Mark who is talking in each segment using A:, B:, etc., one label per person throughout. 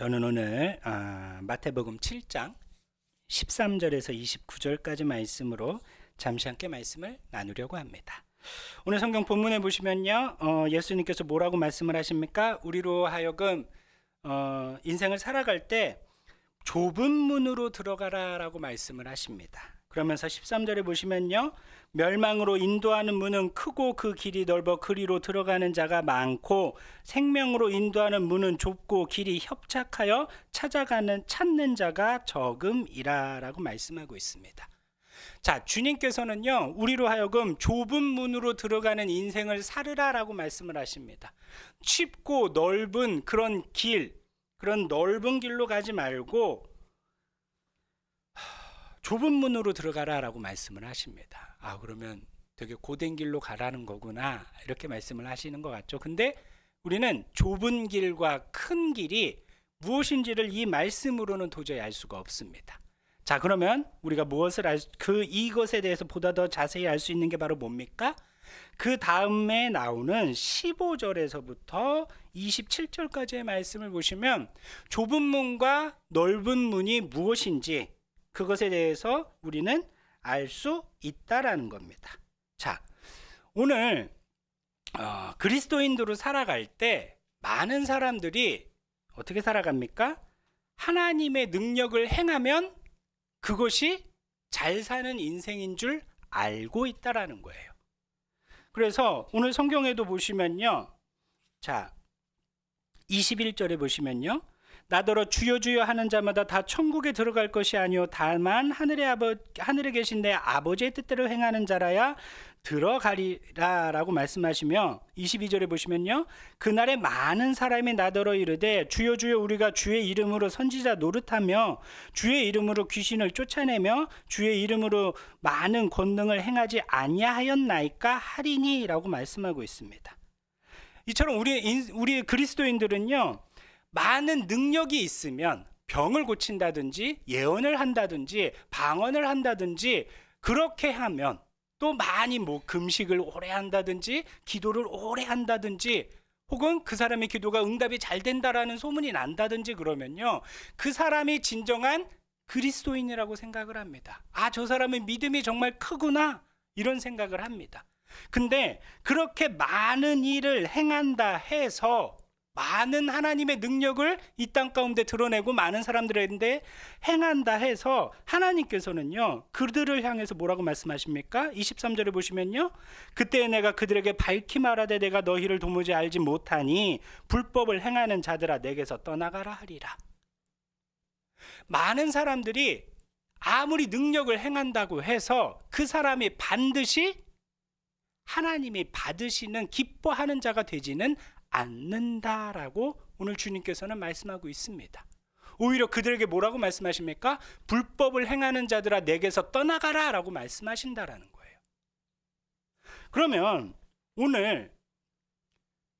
A: 저는 오늘 마태복음 7장 13절에서 29절까지 말씀으로 잠시 함께 말씀을 나누려고 합니다. 오늘 성경 본문에 보시면요, 예수님께서 뭐라고 말씀을 하십니까? 우리로 하여금 인생을 살아갈 때 좁은 문으로 들어가라라고 말씀을 하십니다. 그러면서 13절에 보시면요, 멸망으로 인도하는 문은 크고 그 길이 넓어 그리로 들어가는 자가 많고 생명으로 인도하는 문은 좁고 길이 협착하여 찾는 자가 적음이라라고 말씀하고 있습니다. 자, 주님께서는요, 우리로 하여금 좁은 문으로 들어가는 인생을 살으라라고 말씀을 하십니다. 쉽고 넓은 그런 넓은 길로 가지 말고 좁은 문으로 들어가라라고 말씀을 하십니다. 그러면 되게 고된 길로 가라는 거구나, 이렇게 말씀을 하시는 것 같죠. 근데 우리는 좁은 길과 큰 길이 무엇인지를 이 말씀으로는 도저히 알 수가 없습니다. 자, 그러면 우리가 이것에 대해서 보다 더 자세히 알 수 있는 게 바로 뭡니까? 그 다음에 나오는 15절에서부터 27절까지의 말씀을 보시면 좁은 문과 넓은 문이 무엇인지 그것에 대해서 우리는 알 수 있다라는 겁니다. 자, 오늘 그리스도인으로 살아갈 때 많은 사람들이 어떻게 살아갑니까? 하나님의 능력을 행하면 그것이 잘 사는 인생인 줄 알고 있다라는 거예요. 그래서 오늘 성경에도 보시면요, 자, 21절에 보시면요, 나더러 주여 주여 하는 자마다 다 천국에 들어갈 것이 아니요 다만 하늘에 계신 내 아버지의 뜻대로 행하는 자라야 들어가리라 라고 말씀하시며, 22절에 보시면요, 그날에 많은 사람이 나더러 이르되 주여 주여 우리가 주의 이름으로 선지자 노릇하며 주의 이름으로 귀신을 쫓아내며 주의 이름으로 많은 권능을 행하지 아니하였나이까 하리니 라고 말씀하고 있습니다. 이처럼 우리 그리스도인들은요, 많은 능력이 있으면 병을 고친다든지 예언을 한다든지 방언을 한다든지 그렇게 하면, 또 많이 금식을 오래 한다든지 기도를 오래 한다든지 혹은 그 사람의 기도가 응답이 잘 된다라는 소문이 난다든지 그러면요, 그 사람이 진정한 그리스도인이라고 생각을 합니다. 저 사람의 믿음이 정말 크구나, 이런 생각을 합니다. 근데 그렇게 많은 일을 행한다 해서 많은 하나님의 능력을 이 땅 가운데 드러내고 많은 사람들인데 행한다 해서 하나님께서는요, 그들을 향해서 뭐라고 말씀하십니까? 23절에 보시면요, 그때 내가 그들에게 밝히 말하되 내가 너희를 도무지 알지 못하니 불법을 행하는 자들아 내게서 떠나가라 하리라. 많은 사람들이 아무리 능력을 행한다고 해서 그 사람이 반드시 하나님이 받으시는 기뻐하는 자가 되지는 않는다라고 오늘 주님께서는 말씀하고 있습니다. 오히려 그들에게 뭐라고 말씀하십니까? 불법을 행하는 자들아 내게서 떠나가라 라고 말씀하신다라는 거예요. 그러면 오늘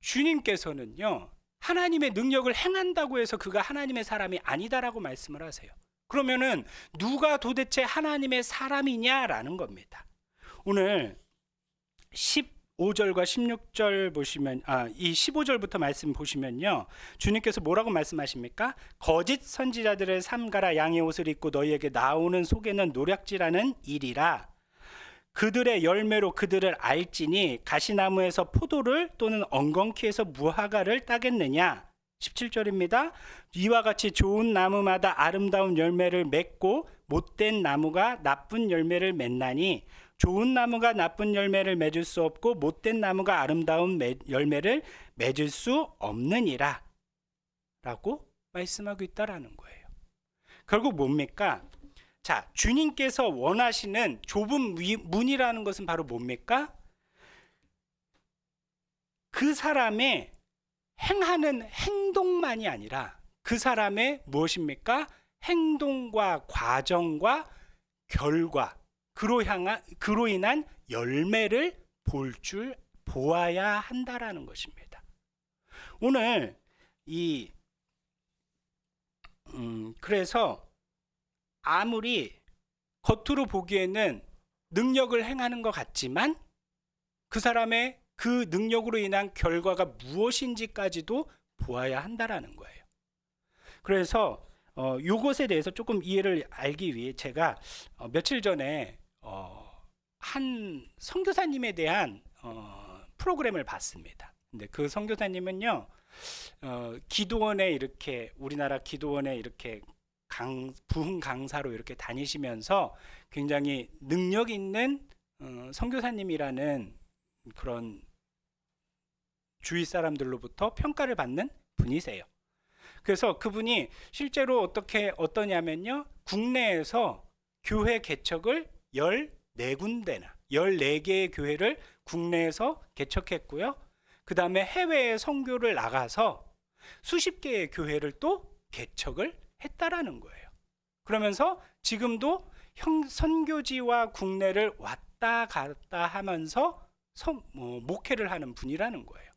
A: 주님께서는요, 하나님의 능력을 행한다고 해서 그가 하나님의 사람이 아니다라고 말씀을 하세요. 그러면은 누가 도대체 하나님의 사람이냐라는 겁니다. 오늘 15절과 16절 보시면, 이 15절부터 말씀 보시면요, 주님께서 뭐라고 말씀하십니까? 거짓 선지자들을 삼가라. 양의 옷을 입고 너희에게 나오는 속에는 노략질하는 일이라. 그들의 열매로 그들을 알지니 가시나무에서 포도를 또는 엉겅퀴에서 무화과를 따겠느냐. 17절입니다. 이와 같이 좋은 나무마다 아름다운 열매를 맺고 못된 나무가 나쁜 열매를 맺나니 좋은 나무가 나쁜 열매를 맺을 수 없고 못된 나무가 아름다운 열매를 맺을 수 없느니라 라고 말씀하고 있다라는 거예요. 결국 뭡니까? 자, 주님께서 원하시는 좁은 문이라는 것은 바로 뭡니까? 그 사람의 행하는 행동만이 아니라 그 사람의 무엇입니까? 행동과 과정과 결과, 그로 인한 열매를 보아야 한다라는 것입니다. 오늘 그래서 아무리 겉으로 보기에는 능력을 행하는 것 같지만 그 사람의 그 능력으로 인한 결과가 무엇인지까지도 보아야 한다라는 거예요. 그래서 요것에 대해서 조금 이해를 알기 위해 제가 며칠 전에 한 선교사님에 대한 프로그램을 봤습니다. 근데 그 선교사님은요, 기도원에 이렇게 우리나라 기도원에 이렇게 부흥 강사로 이렇게 다니시면서 굉장히 능력 있는 선교사님이라는 그런 주위 사람들로부터 평가를 받는 분이세요. 그래서 그분이 실제로 어떠냐면요, 국내에서 교회 개척을 14군데나 14개의 교회를 국내에서 개척했고요. 그 다음에 해외에 선교를 나가서 수십 개의 교회를 또 개척을 했다라는 거예요. 그러면서 지금도 선교지와 국내를 왔다 갔다 하면서 목회를 하는 분이라는 거예요.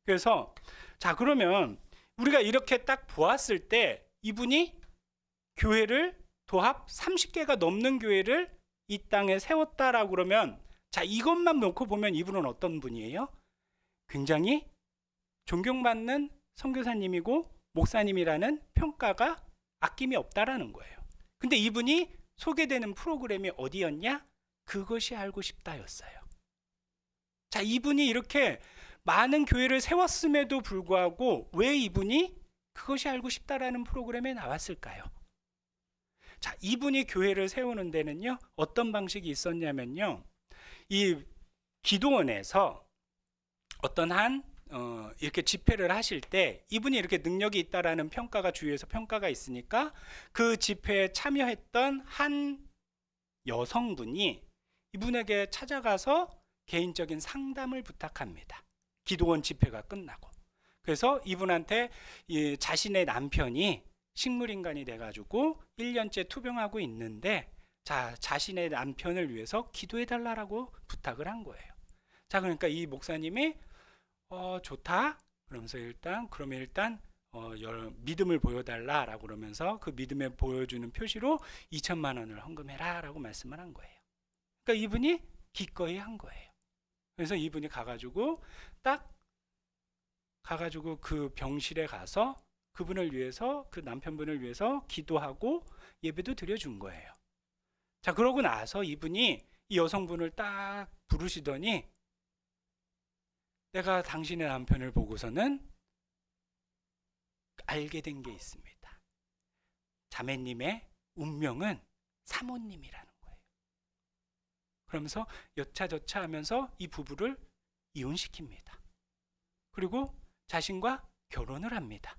A: 그래서 자, 그러면 우리가 이렇게 딱 보았을 때 이분이 교회를 도합 30개가 넘는 교회를 이 땅에 세웠다라고 그러면, 자, 이것만 놓고 보면 이분은 어떤 분이에요? 굉장히 존경받는 선교사님이고 목사님이라는 평가가 아낌이 없다라는 거예요. 근데 이분이 소개되는 프로그램이 어디였냐? 그것이 알고 싶다였어요. 자, 이분이 이렇게 많은 교회를 세웠음에도 불구하고 왜 이분이 그것이 알고 싶다라는 프로그램에 나왔을까요? 자, 이분이 교회를 세우는 데는요, 어떤 방식이 있었냐면요, 이 기도원에서 어떤 이렇게 집회를 하실 때 이분이 이렇게 능력이 있다라는 평가가 주위에서 평가가 있으니까 그 집회에 참여했던 한 여성분이 이분에게 찾아가서 개인적인 상담을 부탁합니다. 기도원 집회가 끝나고. 그래서 이분한테 자신의 남편이 식물인간이 돼가지고 1년째 투병하고 있는데, 자, 자신의 남편을 위해서 기도해달라고 부탁을 한 거예요. 자, 그러니까 이 목사님이 좋다. 그러면 일단 믿음을 보여달라라고 그러면서 그 믿음에 보여주는 표시로 2천만 원을 헌금해라라고 말씀을 한 거예요. 그러니까 이분이 기꺼이 한 거예요. 그래서 이분이 가가지고 그 병실에 가서 그분을 위해서, 그 남편분을 위해서 기도하고 예배도 드려준 거예요. 자, 그러고 나서 이분이 이 여성분을 딱 부르시더니, 내가 당신의 남편을 보고서는 알게 된 게 있습니다. 자매님의 운명은 사모님이라는 거예요. 그러면서 여차저차 하면서 이 부부를 이혼시킵니다. 그리고 자신과 결혼을 합니다.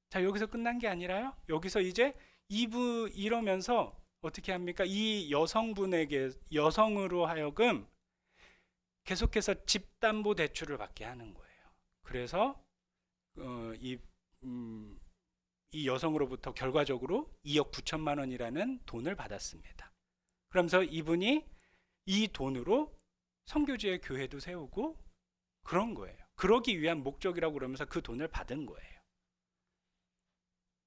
A: 자, 여기서 끝난 게 아니라요, 여기서 이제 이러면서 어떻게 합니까? 이 여성으로 하여금 계속해서 집담보대출을 받게 하는 거예요. 그래서 이 여성으로부터 결과적으로 2억 9천만 원이라는 돈을 받았습니다. 그러면서 이분이 이 돈으로 선교지의 교회도 세우고 그런 거예요. 그러기 위한 목적이라고 그러면서 그 돈을 받은 거예요.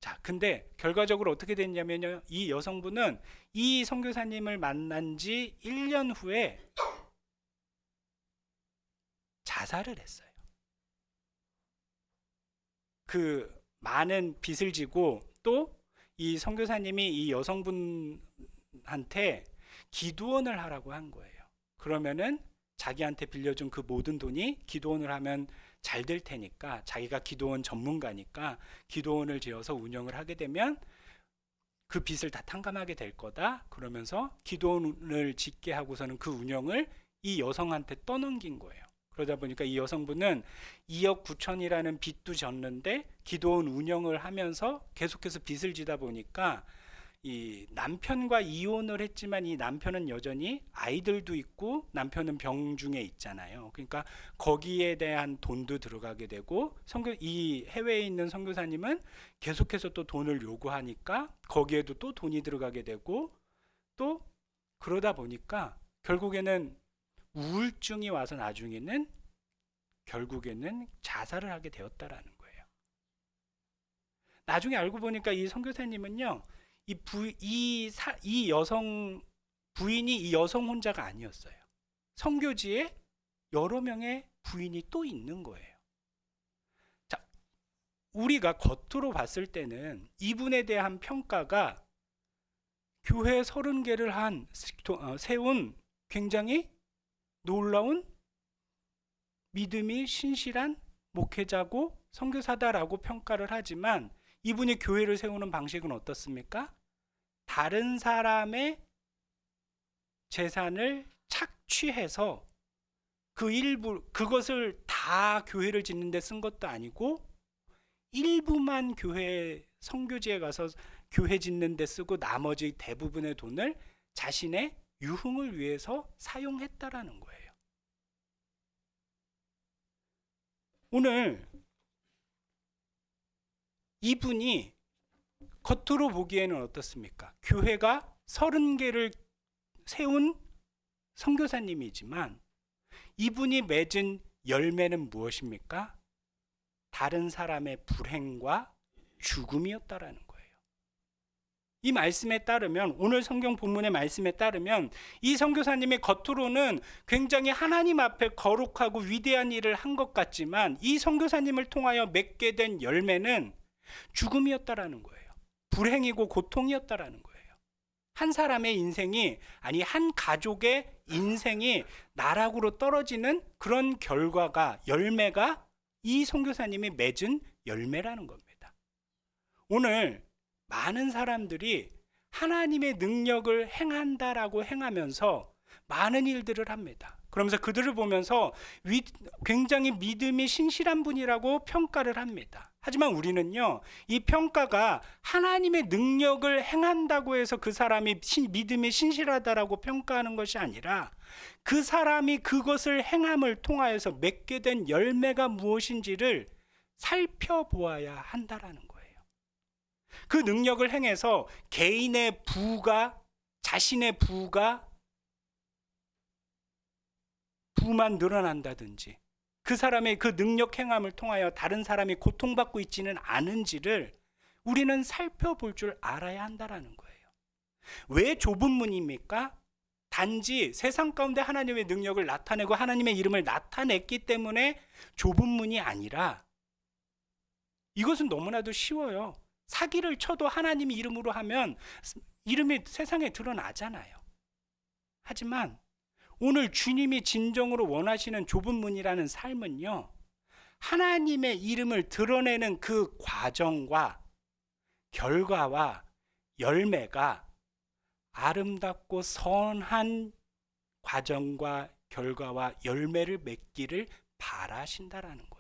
A: 자, 근데 결과적으로 어떻게 됐냐면요, 이 여성분은 이 선교사님을 만난 지 1년 후에 자살을 했어요. 그 많은 빚을 지고 또 이 선교사님이 이 여성분한테 기도원을 하라고 한 거예요. 그러면은 자기한테 빌려준 그 모든 돈이 기도원을 하면 잘 될 테니까, 자기가 기도원 전문가니까 기도원을 지어서 운영을 하게 되면 그 빚을 다 탕감하게 될 거다. 그러면서 기도원을 짓게 하고서는 그 운영을 이 여성한테 떠넘긴 거예요. 그러다 보니까 이 여성분은 2억 9천이라는 빚도 졌는데 기도원 운영을 하면서 계속해서 빚을 지다 보니까 이 남편과 이혼을 했지만 이 남편은 여전히 아이들도 있고 남편은 병중에 있잖아요. 그러니까 거기에 대한 돈도 들어가게 되고, 이 해외에 있는 선교사님은 계속해서 또 돈을 요구하니까 거기에도 또 돈이 들어가게 되고, 또 그러다 보니까 결국에는 우울증이 와서 나중에는 결국에는 자살을 하게 되었다라는 거예요. 나중에 알고 보니까 이 선교사님은요, 이 여성 부인이 이 여성 혼자가 아니었어요. 선교지에 여러 명의 부인이 또 있는 거예요. 자, 우리가 겉으로 봤을 때는 이분에 대한 평가가 교회 30개를 세운 굉장히 놀라운 믿음이 신실한 목회자고 선교사다라고 평가를 하지만 이분이 교회를 세우는 방식은 어떻습니까? 다른 사람의 재산을 착취해서 그 일부, 그것을 다 교회를 짓는 데 쓴 것도 아니고 일부만 교회 선교지에 가서 교회 짓는 데 쓰고 나머지 대부분의 돈을 자신의 유흥을 위해서 사용했다라는 거예요. 오늘 이분이 겉으로 보기에는 어떻습니까? 교회가 30개를 세운 선교사님이지만 이분이 맺은 열매는 무엇입니까? 다른 사람의 불행과 죽음이었다라는 거예요. 이 말씀에 따르면, 오늘 성경 본문의 말씀에 따르면 이 선교사님이 겉으로는 굉장히 하나님 앞에 거룩하고 위대한 일을 한 것 같지만 이 선교사님을 통하여 맺게 된 열매는 죽음이었다라는 거예요. 불행이고 고통이었다라는 거예요. 한 사람의 인생이, 아니 한 가족의 인생이 나락으로 떨어지는 그런 결과가, 열매가 이 선교사님이 맺은 열매라는 겁니다. 오늘 많은 사람들이 하나님의 능력을 행한다라고 행하면서 많은 일들을 합니다. 그러면서 그들을 보면서 굉장히 믿음이 신실한 분이라고 평가를 합니다. 하지만 우리는요, 이 평가가 하나님의 능력을 행한다고 해서 그 사람이 믿음이 신실하다라고 평가하는 것이 아니라 그 사람이 그것을 행함을 통하여서 맺게 된 열매가 무엇인지를 살펴보아야 한다라는 거예요. 그 능력을 행해서 개인의 부가, 자신의 부만 늘어난다든지 그 사람의 그 능력 행함을 통하여 다른 사람이 고통받고 있지는 않은지를 우리는 살펴볼 줄 알아야 한다라는 거예요. 왜 좁은 문입니까? 단지 세상 가운데 하나님의 능력을 나타내고 하나님의 이름을 나타냈기 때문에 좁은 문이 아니라 이것은 너무나도 쉬워요. 사기를 쳐도 하나님 이름으로 하면 이름이 세상에 드러나잖아요. 하지만 오늘 주님이 진정으로 원하시는 좁은 문이라는 삶은요, 하나님의 이름을 드러내는 그 과정과 결과와 열매가 아름답고 선한 과정과 결과와 열매를 맺기를 바라신다라는 거예요.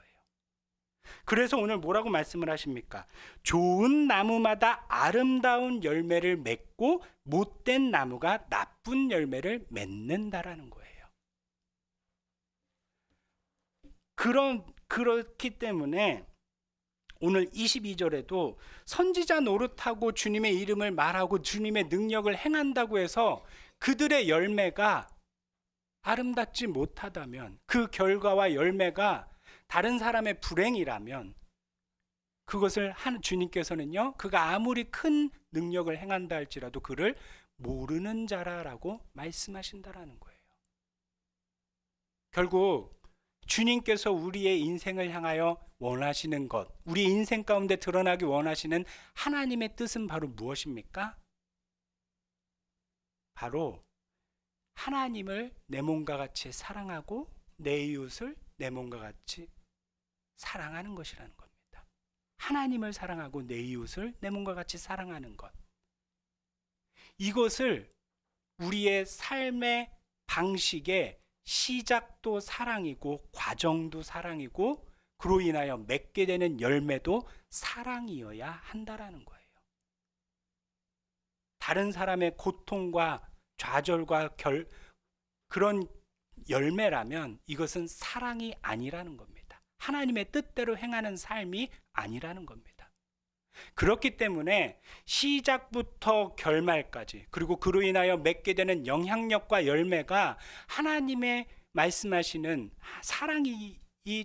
A: 그래서 오늘 뭐라고 말씀을 하십니까? 좋은 나무마다 아름다운 열매를 맺고 못된 나무가 나쁜 열매를 맺는다라는 거예요. 그렇기 때문에 오늘 22절에도 선지자 노릇하고 주님의 이름을 말하고 주님의 능력을 행한다고 해서 그들의 열매가 아름답지 못하다면, 그 결과와 열매가 다른 사람의 불행이라면 그것을 주님께서는요, 그가 아무리 큰 능력을 행한다 할지라도 그를 모르는 자라라고 말씀하신다라는 거예요. 결국 주님께서 우리의 인생을 향하여 원하시는 것, 우리 인생 가운데 드러나기 원하시는 하나님의 뜻은 바로 무엇입니까? 바로 하나님을 내 몸과 같이 사랑하고 내 이웃을 내 몸과 같이 사랑하는 것이라는 겁니다. 하나님을 사랑하고 내 이웃을 내 몸과 같이 사랑하는 것. 이것을 우리의 삶의 방식의 시작도 사랑이고 과정도 사랑이고 그로 인하여 맺게 되는 열매도 사랑이어야 한다라는 거예요. 다른 사람의 고통과 좌절과 그런 열매라면 이것은 사랑이 아니라는 겁니다. 하나님의 뜻대로 행하는 삶이 아니라는 겁니다. 그렇기 때문에 시작부터 결말까지, 그리고 그로 인하여 맺게 되는 영향력과 열매가 하나님의 말씀하시는 사랑이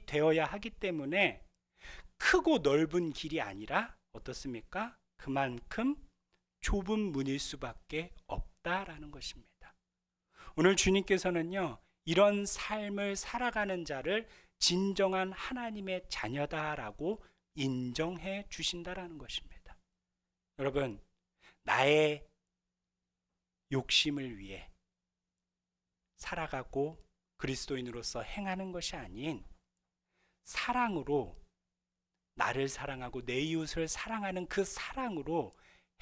A: 되어야 하기 때문에 크고 넓은 길이 아니라 어떻습니까? 그만큼 좁은 문일 수밖에 없다라는 것입니다. 오늘 주님께서는요, 이런 삶을 살아가는 자를 진정한 하나님의 자녀다라고 인정해 주신다라는 것입니다. 여러분, 나의 욕심을 위해 살아가고 그리스도인으로서 행하는 것이 아닌 사랑으로, 나를 사랑하고 내 이웃을 사랑하는 그 사랑으로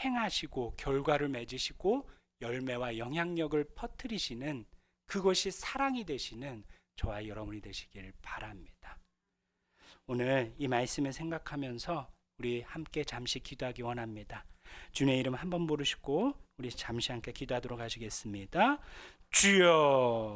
A: 행하시고 결과를 맺으시고 열매와 영향력을 퍼뜨리시는, 그것이 사랑이 되시는 저와 여러분이 되시길 바랍니다. 오늘 이 말씀을 생각하면서 우리 함께 잠시 기도하기 원합니다. 주님의 이름 한번 부르시고 우리 잠시 함께 기도하도록 하시겠습니다. 주여.